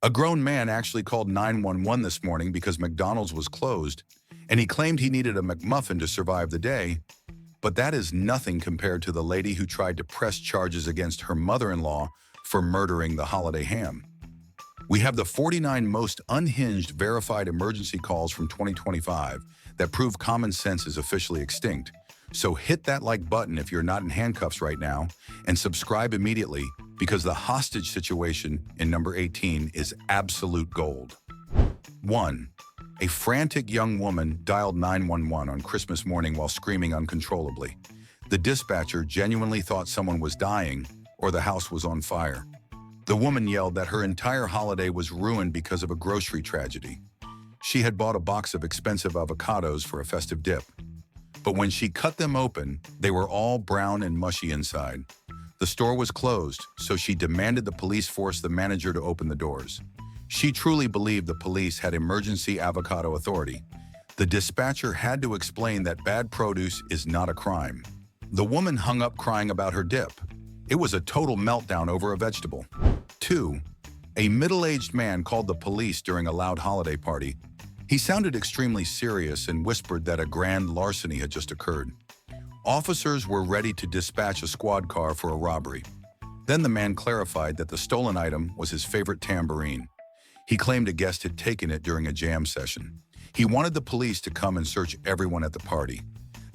A grown man actually called 911 this morning because McDonald's was closed, and he claimed he needed a McMuffin to survive the day, but that is nothing compared to the lady who tried to press charges against her mother-in-law for murdering the holiday ham. We have the 49 most unhinged verified emergency calls from 2025 that prove common sense is officially extinct. So hit that like button if you're not in handcuffs right now, and subscribe immediately because the hostage situation in number 18 is absolute gold. 1. A frantic young woman dialed 911 on Christmas morning while screaming uncontrollably. The dispatcher genuinely thought someone was dying or the house was on fire. The woman yelled that her entire holiday was ruined because of a grocery tragedy. She had bought a box of expensive avocados for a festive dip. But when she cut them open, they were all brown and mushy inside. The store was closed, so she demanded the police force the manager to open the doors. She truly believed the police had emergency avocado authority. The dispatcher had to explain that bad produce is not a crime. The woman hung up crying about her dip. It was a total meltdown over a vegetable. 2. A middle-aged man called the police during a loud holiday party. He sounded extremely serious and whispered that a grand larceny had just occurred. Officers were ready to dispatch a squad car for a robbery. Then the man clarified that the stolen item was his favorite tambourine. He claimed a guest had taken it during a jam session. He wanted the police to come and search everyone at the party.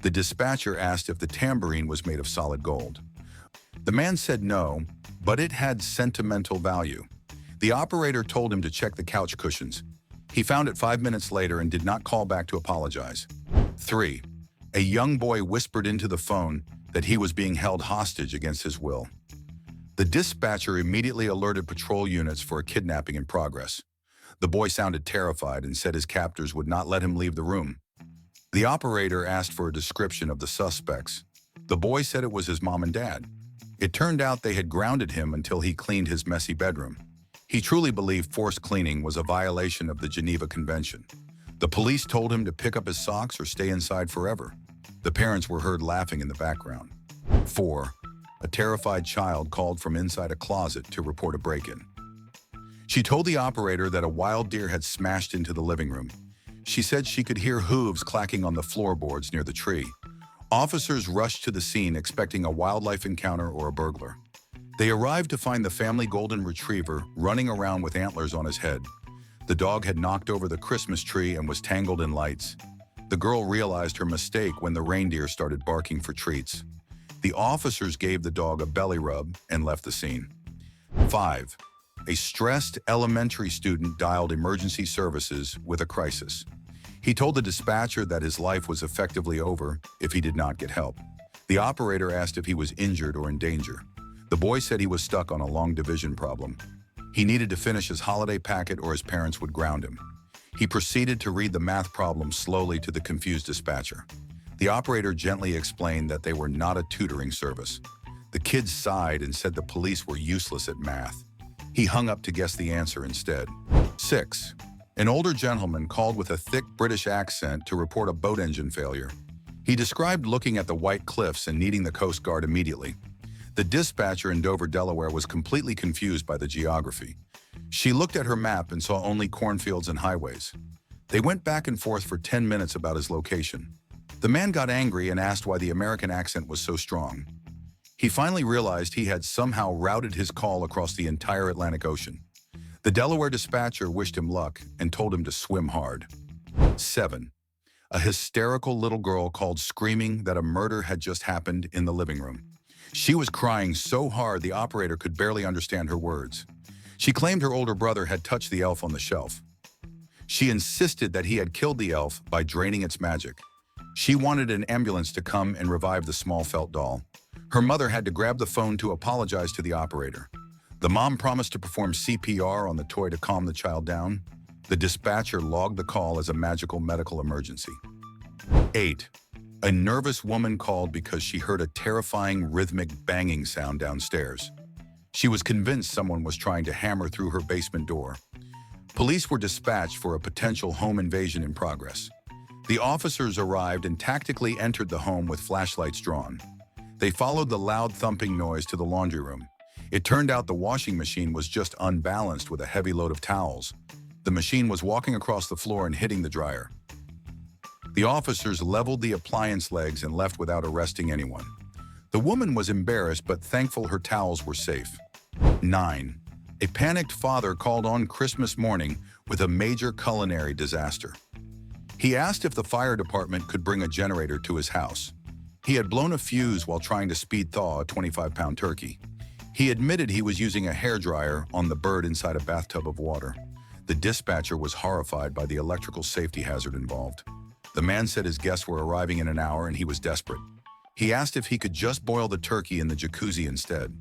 The dispatcher asked if the tambourine was made of solid gold. The man said no, but it had sentimental value. The operator told him to check the couch cushions. He found it 5 minutes later and did not call back to apologize. 3. A young boy whispered into the phone that he was being held hostage against his will. The dispatcher immediately alerted patrol units for a kidnapping in progress. The boy sounded terrified and said his captors would not let him leave the room. The operator asked for a description of the suspects. The boy said it was his mom and dad. It turned out they had grounded him until he cleaned his messy bedroom. He truly believed forced cleaning was a violation of the Geneva Convention. The police told him to pick up his socks or stay inside forever. The parents were heard laughing in the background. 4. A terrified child called from inside a closet to report a break-in. She told the operator that a wild deer had smashed into the living room. She said she could hear hooves clacking on the floorboards near the tree. Officers rushed to the scene expecting a wildlife encounter or a burglar. They arrived to find the family golden retriever running around with antlers on his head. The dog had knocked over the Christmas tree and was tangled in lights. The girl realized her mistake when the reindeer started barking for treats. The officers gave the dog a belly rub and left the scene. 5. A stressed elementary student dialed emergency services with a crisis. He told the dispatcher that his life was effectively over if he did not get help. The operator asked if he was injured or in danger. The boy said he was stuck on a long division problem. He needed to finish his holiday packet or his parents would ground him. He proceeded to read the math problem slowly to the confused dispatcher. The operator gently explained that they were not a tutoring service. The kid sighed and said the police were useless at math. He hung up to guess the answer instead. 6. An older gentleman called with a thick British accent to report a boat engine failure. He described looking at the white cliffs and needing the Coast Guard immediately. The dispatcher in Dover, Delaware was completely confused by the geography. She looked at her map and saw only cornfields and highways. They went back and forth for 10 minutes about his location. The man got angry and asked why the American accent was so strong. He finally realized he had somehow routed his call across the entire Atlantic Ocean. The Delaware dispatcher wished him luck and told him to swim hard. 7. A hysterical little girl called screaming that a murder had just happened in the living room. She was crying so hard the operator could barely understand her words. She claimed her older brother had touched the elf on the shelf. She insisted that he had killed the elf by draining its magic. She wanted an ambulance to come and revive the small felt doll. Her mother had to grab the phone to apologize to the operator. The mom promised to perform CPR on the toy to calm the child down. The dispatcher logged the call as a magical medical emergency. 8. A nervous woman called because she heard a terrifying rhythmic banging sound downstairs. She was convinced someone was trying to hammer through her basement door. Police were dispatched for a potential home invasion in progress. The officers arrived and tactically entered the home with flashlights drawn. They followed the loud thumping noise to the laundry room. It turned out the washing machine was just unbalanced with a heavy load of towels. The machine was walking across the floor and hitting the dryer. The officers leveled the appliance legs and left without arresting anyone. The woman was embarrassed but thankful her towels were safe. 9. A panicked father called on Christmas morning with a major culinary disaster. He asked if the fire department could bring a generator to his house. He had blown a fuse while trying to speed thaw a 25-pound turkey. He admitted he was using a hairdryer on the bird inside a bathtub of water. The dispatcher was horrified by the electrical safety hazard involved. The man said his guests were arriving in an hour and he was desperate. He asked if he could just boil the turkey in the jacuzzi instead.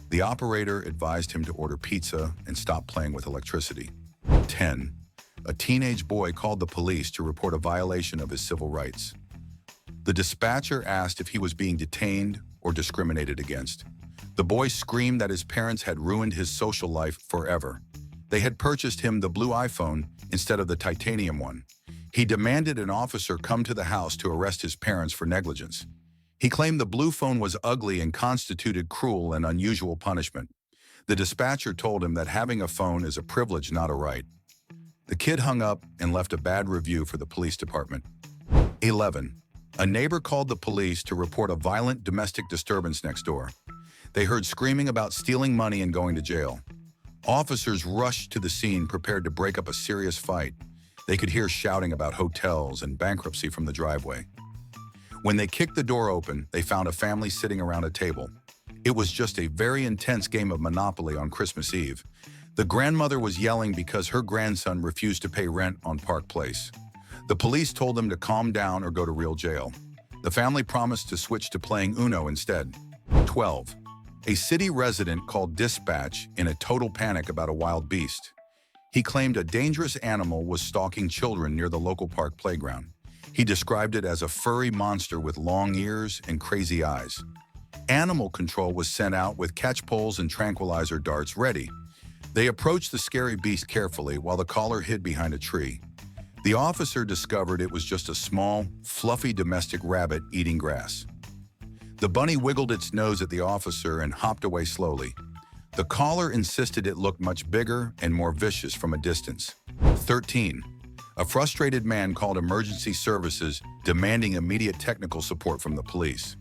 The operator advised him to order pizza and stop playing with electricity. 10. A teenage boy called the police to report a violation of his civil rights. The dispatcher asked if he was being detained or discriminated against. The boy screamed that his parents had ruined his social life forever. They had purchased him the blue iPhone instead of the titanium one. He demanded an officer come to the house to arrest his parents for negligence. He claimed the blue phone was ugly and constituted cruel and unusual punishment. The dispatcher told him that having a phone is a privilege, not a right. The kid hung up and left a bad review for the police department. 11. A neighbor called the police to report a violent domestic disturbance next door. They heard screaming about stealing money and going to jail. Officers rushed to the scene prepared to break up a serious fight. They could hear shouting about hotels and bankruptcy from the driveway. When they kicked the door open, they found a family sitting around a table. It was just a very intense game of Monopoly on Christmas Eve. The grandmother was yelling because her grandson refused to pay rent on Park Place. The police told them to calm down or go to real jail. The family promised to switch to playing Uno instead. 12. A city resident called dispatch in a total panic about a wild beast. He claimed a dangerous animal was stalking children near the local park playground. He described it as a furry monster with long ears and crazy eyes. Animal control was sent out with catch poles and tranquilizer darts ready. They approached the scary beast carefully while the caller hid behind a tree. The officer discovered it was just a small, fluffy domestic rabbit eating grass. The bunny wiggled its nose at the officer and hopped away slowly. The caller insisted it looked much bigger and more vicious from a distance. 13. A frustrated man called emergency services demanding immediate technical support from the police.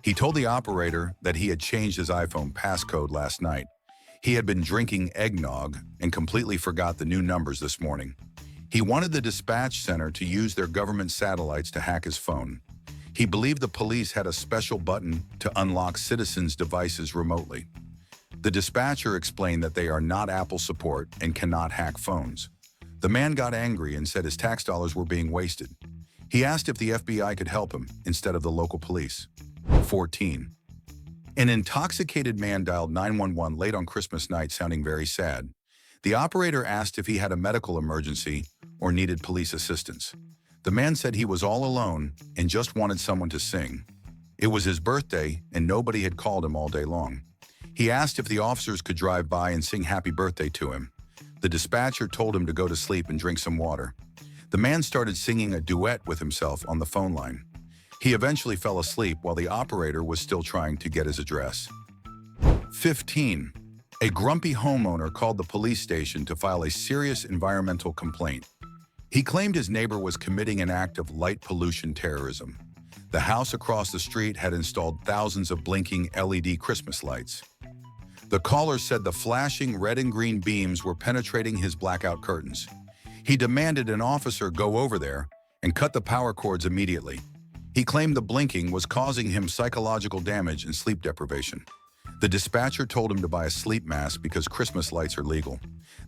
He told the operator that he had changed his iPhone passcode last night. He had been drinking eggnog and completely forgot the new numbers this morning. He wanted the dispatch center to use their government satellites to hack his phone. He believed the police had a special button to unlock citizens' devices remotely. The dispatcher explained that they are not Apple support and cannot hack phones. The man got angry and said his tax dollars were being wasted. He asked if the FBI could help him instead of the local police. 14. An intoxicated man dialed 911 late on Christmas night, sounding very sad. The operator asked if he had a medical emergency or needed police assistance. The man said he was all alone and just wanted someone to sing. It was his birthday and nobody had called him all day long. He asked if the officers could drive by and sing happy birthday to him. The dispatcher told him to go to sleep and drink some water. The man started singing a duet with himself on the phone line. He eventually fell asleep while the operator was still trying to get his address. 15. A grumpy homeowner called the police station to file a serious environmental complaint. He claimed his neighbor was committing an act of light pollution terrorism. The house across the street had installed thousands of blinking LED Christmas lights. The caller said the flashing red and green beams were penetrating his blackout curtains. He demanded an officer go over there and cut the power cords immediately. He claimed the blinking was causing him psychological damage and sleep deprivation. The dispatcher told him to buy a sleep mask because Christmas lights are legal.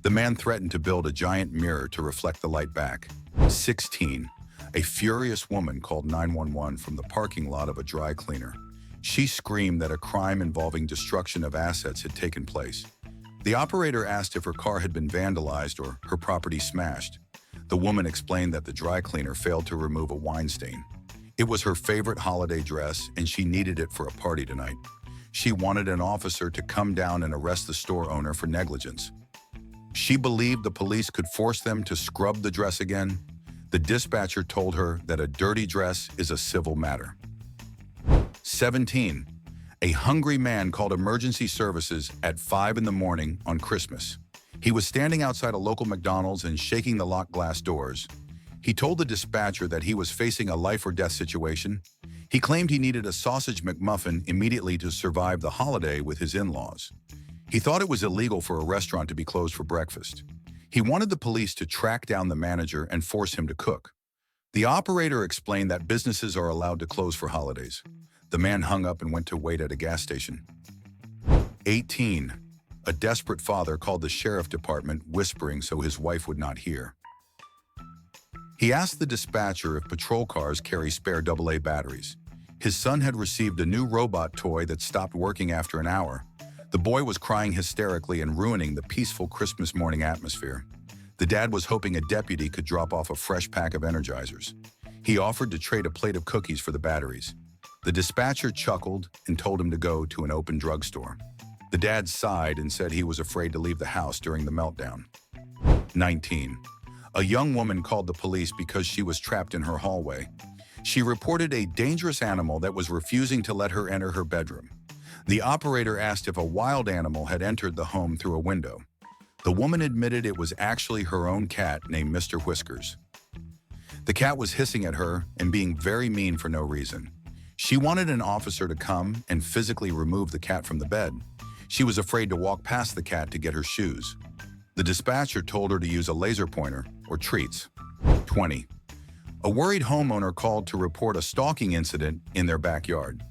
The man threatened to build a giant mirror to reflect the light back. 16. A furious woman called 911 from the parking lot of a dry cleaner. She screamed that a crime involving destruction of assets had taken place. The operator asked if her car had been vandalized or her property smashed. The woman explained that the dry cleaner failed to remove a wine stain. It was her favorite holiday dress and she needed it for a party tonight. She wanted an officer to come down and arrest the store owner for negligence. She believed the police could force them to scrub the dress again. The dispatcher told her that a dirty dress is a civil matter. 17. A hungry man called emergency services at 5 in the morning on Christmas. He was standing outside a local McDonald's and shaking the locked glass doors. He told the dispatcher that he was facing a life-or-death situation. He claimed he needed a sausage McMuffin immediately to survive the holiday with his in-laws. He thought it was illegal for a restaurant to be closed for breakfast. He wanted the police to track down the manager and force him to cook. The operator explained that businesses are allowed to close for holidays. The man hung up and went to wait at a gas station. 18. A desperate father called the sheriff department, whispering so his wife would not hear. He asked the dispatcher if patrol cars carry spare AA batteries. His son had received a new robot toy that stopped working after an hour. The boy was crying hysterically and ruining the peaceful Christmas morning atmosphere. The dad was hoping a deputy could drop off a fresh pack of Energizers. He offered to trade a plate of cookies for the batteries. The dispatcher chuckled and told him to go to an open drugstore. The dad sighed and said he was afraid to leave the house during the meltdown. 19. A young woman called the police because she was trapped in her hallway. She reported a dangerous animal that was refusing to let her enter her bedroom. The operator asked if a wild animal had entered the home through a window. The woman admitted it was actually her own cat named Mr. Whiskers. The cat was hissing at her and being very mean for no reason. She wanted an officer to come and physically remove the cat from the bed. She was afraid to walk past the cat to get her shoes. The dispatcher told her to use a laser pointer or treats. 20. A worried homeowner called to report a stalking incident in their backyard.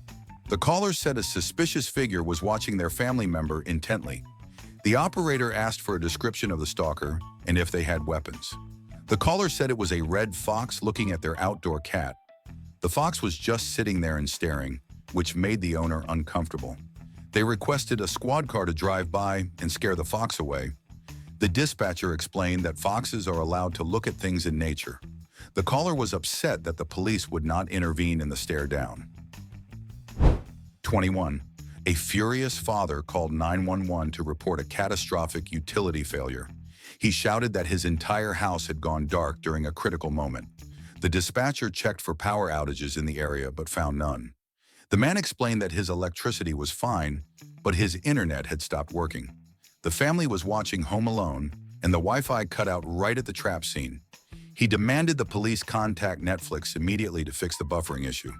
The caller said a suspicious figure was watching their family member intently. The operator asked for a description of the stalker and if they had weapons. The caller said it was a red fox looking at their outdoor cat. The fox was just sitting there and staring, which made the owner uncomfortable. They requested a squad car to drive by and scare the fox away. The dispatcher explained that foxes are allowed to look at things in nature. The caller was upset that the police would not intervene in the stare down. 21. A furious father called 911 to report a catastrophic utility failure. He shouted that his entire house had gone dark during a critical moment. The dispatcher checked for power outages in the area but found none. The man explained that his electricity was fine, but his internet had stopped working. The family was watching Home Alone, and the Wi-Fi cut out right at the trap scene. He demanded the police contact Netflix immediately to fix the buffering issue.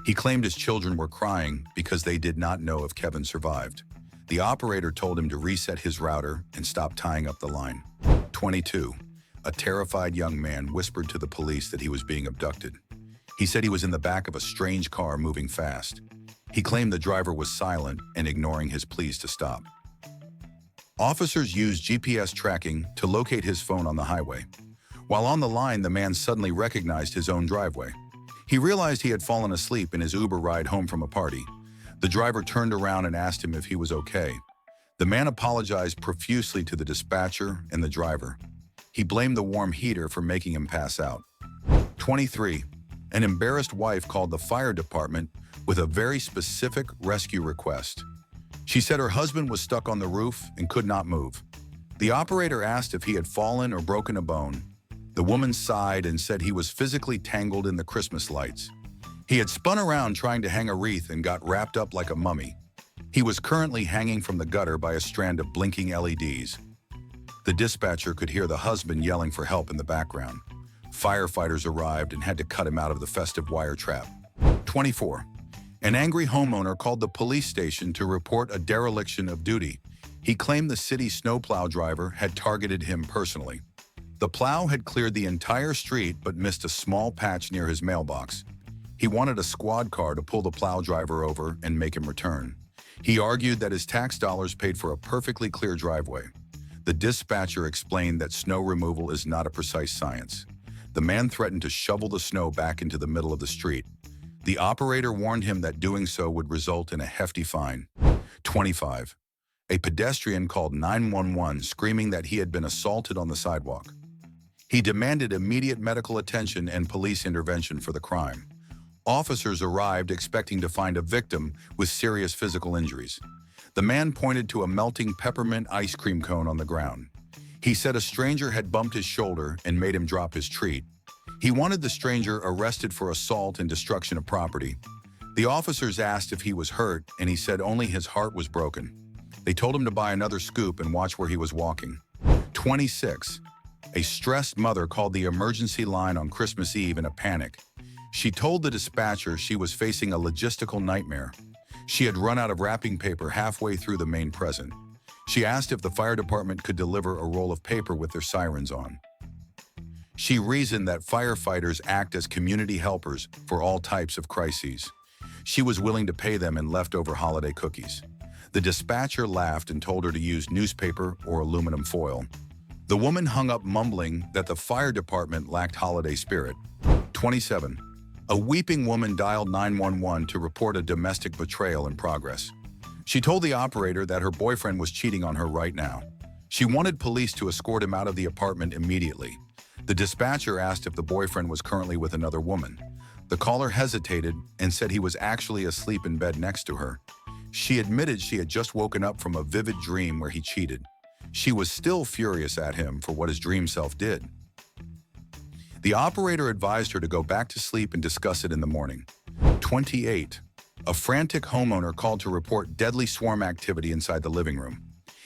He claimed his children were crying because they did not know if Kevin survived. The operator told him to reset his router and stop tying up the line. 22. A terrified young man whispered to the police that he was being abducted. He said he was in the back of a strange car moving fast. He claimed the driver was silent and ignoring his pleas to stop. Officers used GPS tracking to locate his phone on the highway. While on the line, the man suddenly recognized his own driveway. He realized he had fallen asleep in his Uber ride home from a party. The driver turned around and asked him if he was okay. The man apologized profusely to the dispatcher and the driver. He blamed the warm heater for making him pass out. 23. An embarrassed wife called the fire department with a very specific rescue request. She said her husband was stuck on the roof and could not move. The operator asked if he had fallen or broken a bone. The woman sighed and said he was physically tangled in the Christmas lights. He had spun around trying to hang a wreath and got wrapped up like a mummy. He was currently hanging from the gutter by a strand of blinking LEDs. The dispatcher could hear the husband yelling for help in the background. Firefighters arrived and had to cut him out of the festive wire trap. 24. An angry homeowner called the police station to report a dereliction of duty. He claimed the city snowplow driver had targeted him personally. The plow had cleared the entire street but missed a small patch near his mailbox. He wanted a squad car to pull the plow driver over and make him return. He argued that his tax dollars paid for a perfectly clear driveway. The dispatcher explained that snow removal is not a precise science. The man threatened to shovel the snow back into the middle of the street. The operator warned him that doing so would result in a hefty fine. 25. A pedestrian called 911 screaming that he had been assaulted on the sidewalk. He demanded immediate medical attention and police intervention for the crime. Officers arrived expecting to find a victim with serious physical injuries. The man pointed to a melting peppermint ice cream cone on the ground. He said a stranger had bumped his shoulder and made him drop his treat. He wanted the stranger arrested for assault and destruction of property. The officers asked if he was hurt, and he said only his heart was broken. They told him to buy another scoop and watch where he was walking. 26. A stressed mother called the emergency line on Christmas Eve in a panic. She told the dispatcher she was facing a logistical nightmare. She had run out of wrapping paper halfway through the main present. She asked if the fire department could deliver a roll of paper with their sirens on. She reasoned that firefighters act as community helpers for all types of crises. She was willing to pay them in leftover holiday cookies. The dispatcher laughed and told her to use newspaper or aluminum foil. The woman hung up mumbling that the fire department lacked holiday spirit. 27. A weeping woman dialed 911 to report a domestic betrayal in progress. She told the operator that her boyfriend was cheating on her right now. She wanted police to escort him out of the apartment immediately. The dispatcher asked if the boyfriend was currently with another woman. The caller hesitated and said he was actually asleep in bed next to her. She admitted she had just woken up from a vivid dream where he cheated. She was still furious at him for what his dream self did. The operator advised her to go back to sleep and discuss it in the morning. 28. A frantic homeowner called to report deadly swarm activity inside the living room.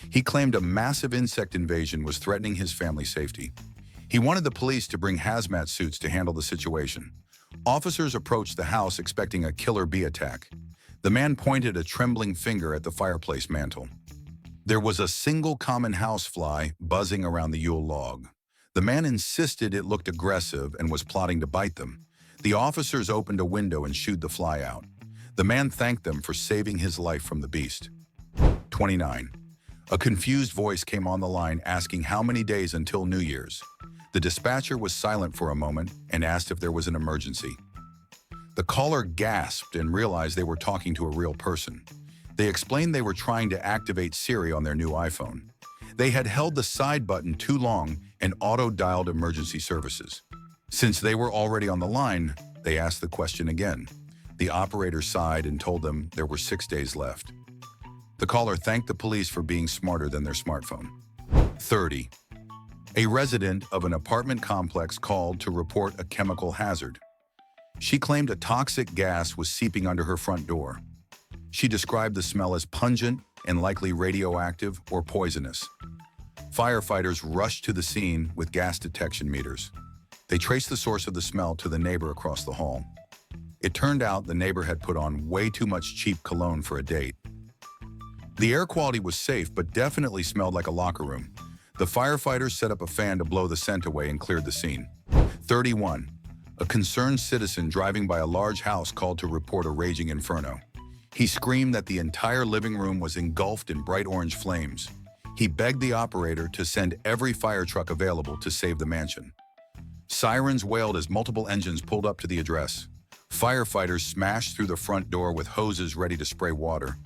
He claimed a massive insect invasion was threatening his family's safety. He wanted the police to bring hazmat suits to handle the situation. Officers approached the house expecting a killer bee attack. The man pointed a trembling finger at the fireplace mantle. There was a single common housefly buzzing around the Yule log. The man insisted it looked aggressive and was plotting to bite them. The officers opened a window and shooed the fly out. The man thanked them for saving his life from the beast. 29. A confused voice came on the line asking how many days until New Year's. The dispatcher was silent for a moment and asked if there was an emergency. The caller gasped and realized they were talking to a real person. They explained they were trying to activate Siri on their new iPhone. They had held the side button too long and auto-dialed emergency services. Since they were already on the line, they asked the question again. The operator sighed and told them there were 6 days left. The caller thanked the police for being smarter than their smartphone. 30. A resident of an apartment complex called to report a chemical hazard. She claimed a toxic gas was seeping under her front door. She described the smell as pungent and likely radioactive or poisonous. Firefighters rushed to the scene with gas detection meters. They traced the source of the smell to the neighbor across the hall. It turned out the neighbor had put on way too much cheap cologne for a date. The air quality was safe, but definitely smelled like a locker room. The firefighters set up a fan to blow the scent away and cleared the scene. 31. A concerned citizen driving by a large house called to report a raging inferno. He screamed that the entire living room was engulfed in bright orange flames. He begged the operator to send every fire truck available to save the mansion. Sirens wailed as multiple engines pulled up to the address. Firefighters smashed through the front door with hoses ready to spray water.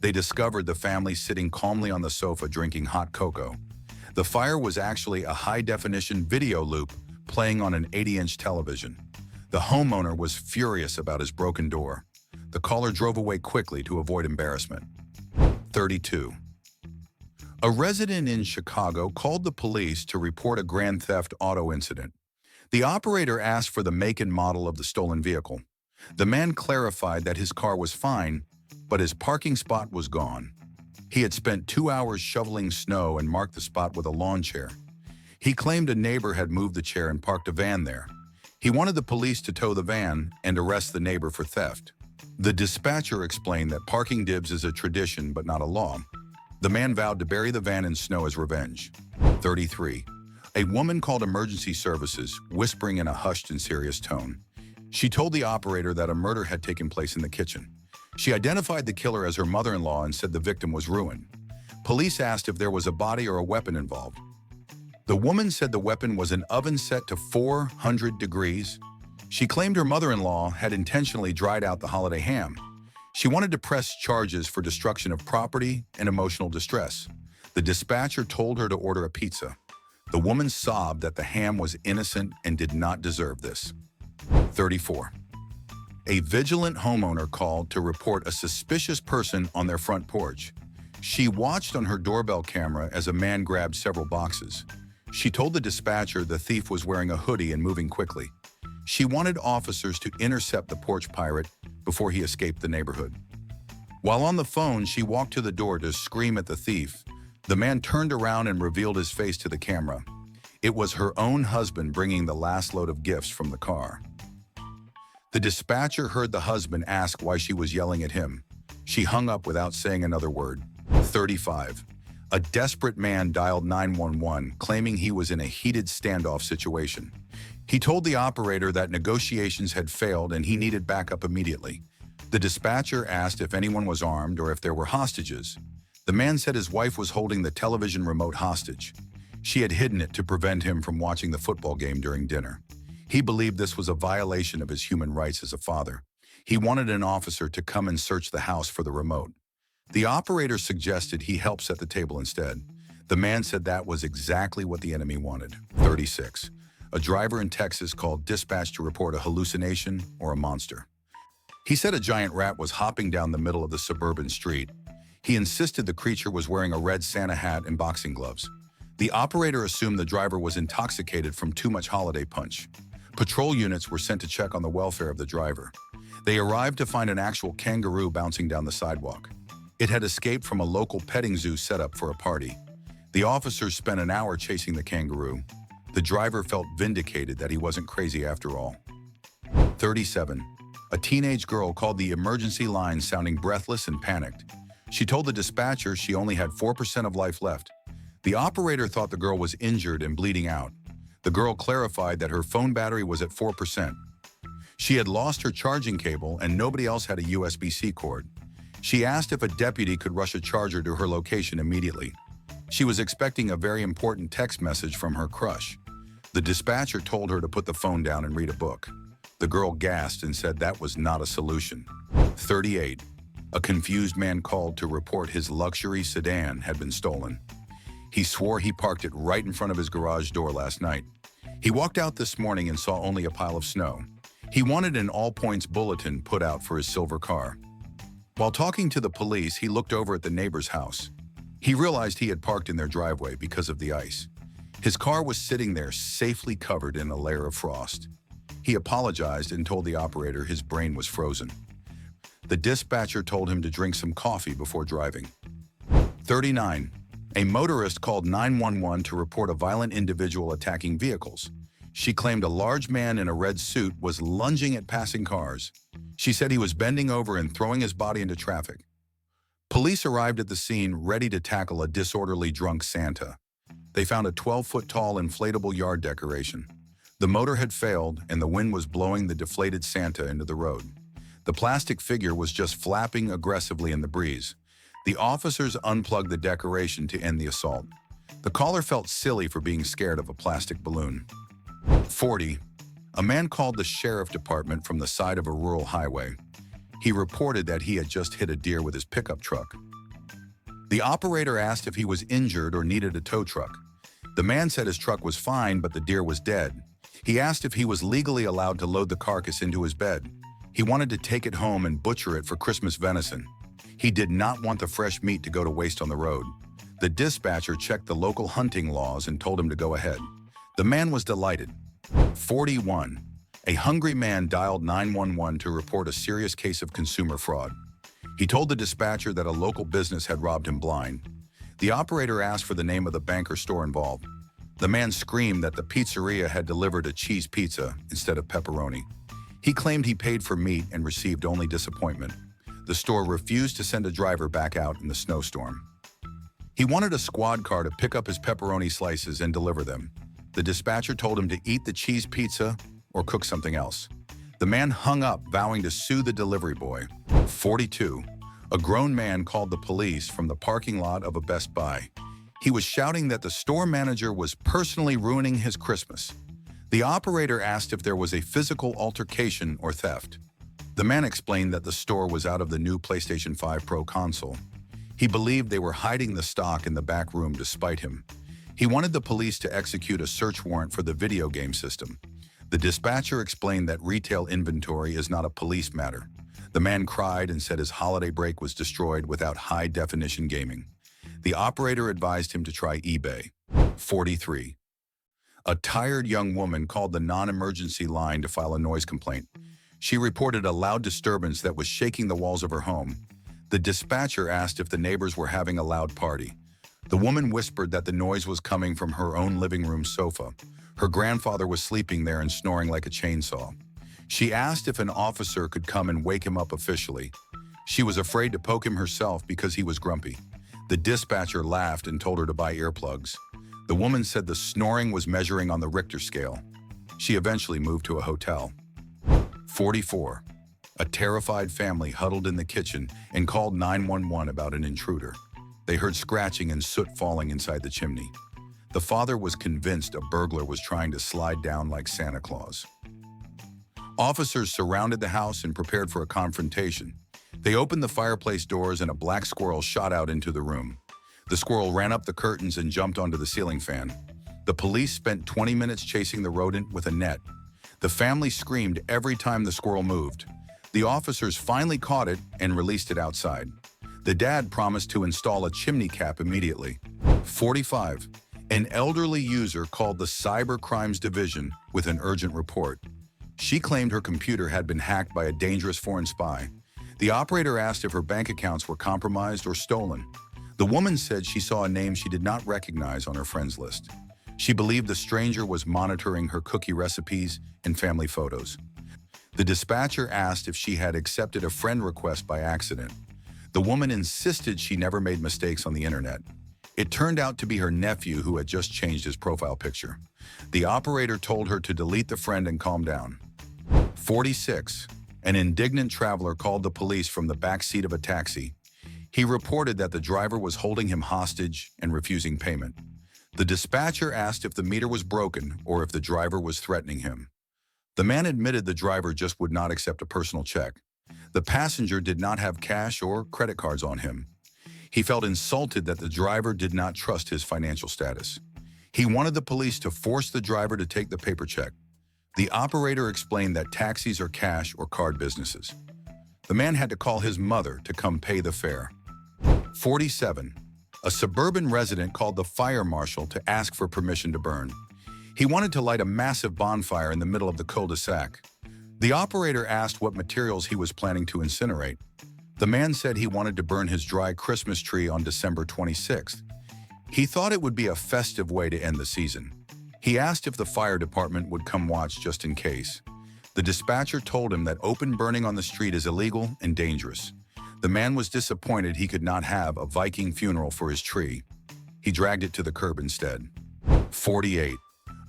They discovered the family sitting calmly on the sofa drinking hot cocoa. The fire was actually a high-definition video loop playing on an 80-inch television. The homeowner was furious about his broken door. The caller drove away quickly to avoid embarrassment. 32. A resident in Chicago called the police to report a grand theft auto incident. The operator asked for the make and model of the stolen vehicle. The man clarified that his car was fine, but his parking spot was gone. He had spent 2 hours shoveling snow and marked the spot with a lawn chair. He claimed a neighbor had moved the chair and parked a van there. He wanted the police to tow the van and arrest the neighbor for theft. The dispatcher explained that parking dibs is a tradition but not a law. The man vowed to bury the van in snow as revenge. 33. A woman called emergency services, whispering in a hushed and serious tone. She told the operator that a murder had taken place in the kitchen. She identified the killer as her mother-in-law and said the victim was ruined. Police asked if there was a body or a weapon involved. The woman said the weapon was an oven set to 400 degrees. She claimed her mother-in-law had intentionally dried out the holiday ham. She wanted to press charges for destruction of property and emotional distress. The dispatcher told her to order a pizza. The woman sobbed that the ham was innocent and did not deserve this. 34. A vigilant homeowner called to report a suspicious person on their front porch. She watched on her doorbell camera as a man grabbed several boxes. She told the dispatcher the thief was wearing a hoodie and moving quickly. She wanted officers to intercept the porch pirate before he escaped the neighborhood. While on the phone, she walked to the door to scream at the thief. The man turned around and revealed his face to the camera. It was her own husband bringing the last load of gifts from the car. The dispatcher heard the husband ask why she was yelling at him. She hung up without saying another word. 35. A desperate man dialed 911, claiming he was in a heated standoff situation. He told the operator that negotiations had failed and he needed backup immediately. The dispatcher asked if anyone was armed or if there were hostages. The man said his wife was holding the television remote hostage. She had hidden it to prevent him from watching the football game during dinner. He believed this was a violation of his human rights as a father. He wanted an officer to come and search the house for the remote. The operator suggested he help set the table instead. The man said that was exactly what the enemy wanted. 36. A driver in Texas called dispatch to report a hallucination or a monster. He said a giant rat was hopping down the middle of the suburban street. He insisted the creature was wearing a red Santa hat and boxing gloves. The operator assumed the driver was intoxicated from too much holiday punch. Patrol units were sent to check on the welfare of the driver. They arrived to find an actual kangaroo bouncing down the sidewalk. It had escaped from a local petting zoo set up for a party. The officers spent an hour chasing the kangaroo. The driver felt vindicated that he wasn't crazy after all. 37. A teenage girl called the emergency line sounding breathless and panicked. She told the dispatcher she only had 4% of life left. The operator thought the girl was injured and bleeding out. The girl clarified that her phone battery was at 4%. She had lost her charging cable and nobody else had a USB-C cord. She asked if a deputy could rush a charger to her location immediately. She was expecting a very important text message from her crush. The dispatcher told her to put the phone down and read a book. The girl gasped and said that was not a solution. 38. A confused man called to report his luxury sedan had been stolen. He swore he parked it right in front of his garage door last night. He walked out this morning and saw only a pile of snow. He wanted an all-points bulletin put out for his silver car. While talking to the police, he looked over at the neighbor's house. He realized he had parked in their driveway because of the ice. His car was sitting there safely covered in a layer of frost. He apologized and told the operator his brain was frozen. The dispatcher told him to drink some coffee before driving. 39. A motorist called 911 to report a violent individual attacking vehicles. She claimed a large man in a red suit was lunging at passing cars. She said he was bending over and throwing his body into traffic. Police arrived at the scene ready to tackle a disorderly drunk Santa. They found a 12-foot-tall inflatable yard decoration. The motor had failed and the wind was blowing the deflated Santa into the road. The plastic figure was just flapping aggressively in the breeze. The officers unplugged the decoration to end the assault. The caller felt silly for being scared of a plastic balloon. 40. A man called the sheriff department from the side of a rural highway. He reported that he had just hit a deer with his pickup truck. The operator asked if he was injured or needed a tow truck. The man said his truck was fine, but the deer was dead. He asked if he was legally allowed to load the carcass into his bed. He wanted to take it home and butcher it for Christmas venison. He did not want the fresh meat to go to waste on the road. The dispatcher checked the local hunting laws and told him to go ahead. The man was delighted. 41. A hungry man dialed 911 to report a serious case of consumer fraud. He told the dispatcher that a local business had robbed him blind. The operator asked for the name of the bank or store involved. The man screamed that the pizzeria had delivered a cheese pizza instead of pepperoni. He claimed he paid for meat and received only disappointment. The store refused to send a driver back out in the snowstorm. He wanted a squad car to pick up his pepperoni slices and deliver them. The dispatcher told him to eat the cheese pizza or cook something else. The man hung up, vowing to sue the delivery boy. 42. A grown man called the police from the parking lot of a Best Buy. He was shouting that the store manager was personally ruining his Christmas. The operator asked if there was a physical altercation or theft. The man explained that the store was out of the new PlayStation 5 Pro console. He believed they were hiding the stock in the back room to spite him. He wanted the police to execute a search warrant for the video game system. The dispatcher explained that retail inventory is not a police matter. The man cried and said his holiday break was destroyed without high-definition gaming. The operator advised him to try eBay. 43. A tired young woman called the non-emergency line to file a noise complaint. She reported a loud disturbance that was shaking the walls of her home. The dispatcher asked if the neighbors were having a loud party. The woman whispered that the noise was coming from her own living room sofa. Her grandfather was sleeping there and snoring like a chainsaw. She asked if an officer could come and wake him up officially. She was afraid to poke him herself because he was grumpy. The dispatcher laughed and told her to buy earplugs. The woman said the snoring was measuring on the Richter scale. She eventually moved to a hotel. 44. A terrified family huddled in the kitchen and called 911 about an intruder. They heard scratching and soot falling inside the chimney. The father was convinced a burglar was trying to slide down like Santa Claus. Officers surrounded the house and prepared for a confrontation. They opened the fireplace doors and a black squirrel shot out into the room. The squirrel ran up the curtains and jumped onto the ceiling fan. The police spent 20 minutes chasing the rodent with a net. The family screamed every time the squirrel moved. The officers finally caught it and released it outside. The dad promised to install a chimney cap immediately. 45. An elderly user called the Cyber Crimes Division with an urgent report. She claimed her computer had been hacked by a dangerous foreign spy. The operator asked if her bank accounts were compromised or stolen. The woman said she saw a name she did not recognize on her friends list. She believed the stranger was monitoring her cookie recipes and family photos. The dispatcher asked if she had accepted a friend request by accident. The woman insisted she never made mistakes on the internet. It turned out to be her nephew who had just changed his profile picture. The operator told her to delete the friend and calm down. 46. An indignant traveler called the police from the back seat of a taxi. He reported that the driver was holding him hostage and refusing payment. The dispatcher asked if the meter was broken or if the driver was threatening him. The man admitted the driver just would not accept a personal check. The passenger did not have cash or credit cards on him. He felt insulted that the driver did not trust his financial status. He wanted the police to force the driver to take the paper check. The operator explained that taxis are cash or card businesses. The man had to call his mother to come pay the fare. 47. A suburban resident called the fire marshal to ask for permission to burn. He wanted to light a massive bonfire in the middle of the cul-de-sac. The operator asked what materials he was planning to incinerate. The man said he wanted to burn his dry Christmas tree on December 26th. He thought it would be a festive way to end the season. He asked if the fire department would come watch just in case. The dispatcher told him that open burning on the street is illegal and dangerous. The man was disappointed he could not have a Viking funeral for his tree. He dragged it to the curb instead. 48.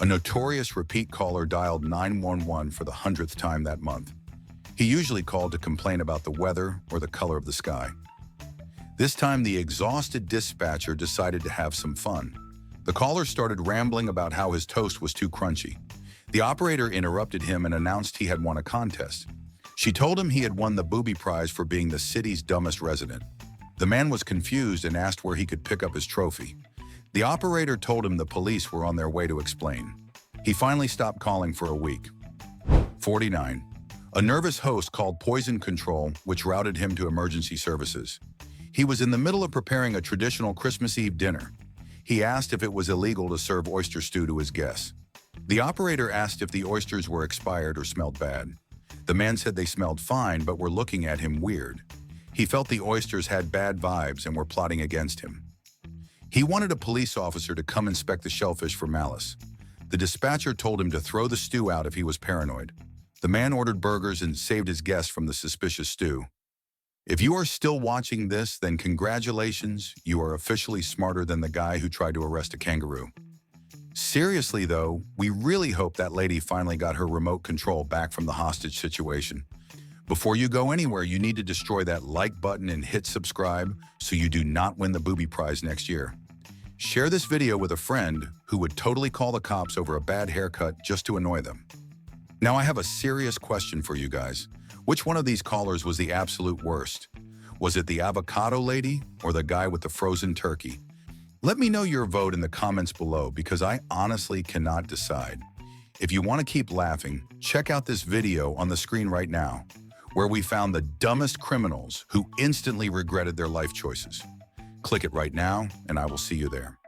A notorious repeat caller dialed 911 for the 100th time that month. He usually called to complain about the weather or the color of the sky. This time, the exhausted dispatcher decided to have some fun. The caller started rambling about how his toast was too crunchy. The operator interrupted him and announced he had won a contest. She told him he had won the booby prize for being the city's dumbest resident. The man was confused and asked where he could pick up his trophy. The operator told him the police were on their way to explain. He finally stopped calling for a week. 49. A nervous host called Poison Control, which routed him to emergency services. He was in the middle of preparing a traditional Christmas Eve dinner. He asked if it was illegal to serve oyster stew to his guests. The operator asked if the oysters were expired or smelled bad. The man said they smelled fine but were looking at him weird. He felt the oysters had bad vibes and were plotting against him. He wanted a police officer to come inspect the shellfish for malice. The dispatcher told him to throw the stew out if he was paranoid. The man ordered burgers and saved his guests from the suspicious stew. If you are still watching this, then congratulations, you are officially smarter than the guy who tried to arrest a kangaroo. Seriously though, we really hope that lady finally got her remote control back from the hostage situation. Before you go anywhere, you need to destroy that like button and hit subscribe so you do not win the booby prize next year. Share this video with a friend who would totally call the cops over a bad haircut just to annoy them. Now I have a serious question for you guys. Which one of these callers was the absolute worst? Was it the avocado lady or the guy with the frozen turkey? Let me know your vote in the comments below because I honestly cannot decide. If you want to keep laughing, check out this video on the screen right now, where we found the dumbest criminals who instantly regretted their life choices. Click it right now, and I will see you there.